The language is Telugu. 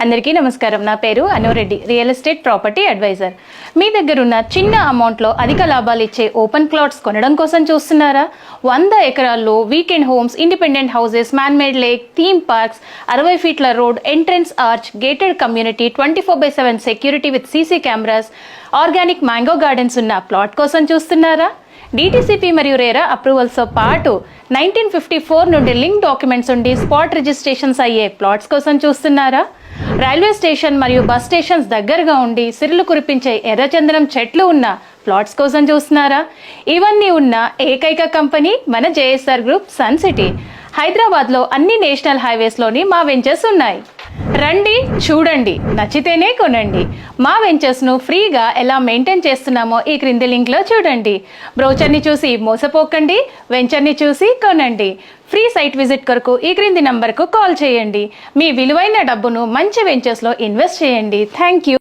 అందరికీ నమస్కారం. నా పేరు Anureddy, real estate property advisor. మీ దగ్గర ఉన్న చిన్న అమౌంట్లో అధిక లాభాలు ఇచ్చే ఓపెన్ ప్లాట్స్ కొనడం కోసం చూస్తున్నారా? 100 ఎకరాల్లో weekend homes, independent houses, man made lake, theme parks, 60 ఫీట్ల road, entrance arch, gated community, 24/7 security with CC cameras, organic mango gardens ఉన్న ప్లాట్ కోసం చూస్తున్నారా? DTCP మరియు రేరా అప్రూవల్స్తో పాటు 1954 నుండి లింక్ డాక్యుమెంట్స్ ఉండి స్పాట్ రిజిస్ట్రేషన్స్ అయ్యే ప్లాట్స్ కోసం చూస్తున్నారా? రైల్వే స్టేషన్ మరియు బస్ స్టేషన్స్ దగ్గరగా ఉండి సిరులు కురిపించే ఎర్రచందనం చెట్లు ఉన్న ప్లాట్స్ కోసం చూస్తున్నారా? ఇవన్నీ ఉన్న ఏకైక కంపెనీ మన JSR గ్రూప్ సన్ సిటీ. హైదరాబాద్లో అన్ని నేషనల్ హైవేస్లోని మా వెంచర్స్ ఉన్నాయి. రండి, చూడండి, నచ్చితేనే కొనండి. మా వెంచర్స్ను ఫ్రీగా ఎలా మెయింటైన్ చేస్తున్నామో ఈ క్రింది లింక్లో చూడండి. బ్రోచర్ని చూసి మోసపోకండి, వెంచర్ని చూసి కొనండి. ఫ్రీ సైట్ విజిట్ కొరకు ఈ క్రింది నంబర్కు కాల్ చేయండి. మీ విలువైన డబ్బును మంచి వెంచర్స్లో ఇన్వెస్ట్ చేయండి. Thank you.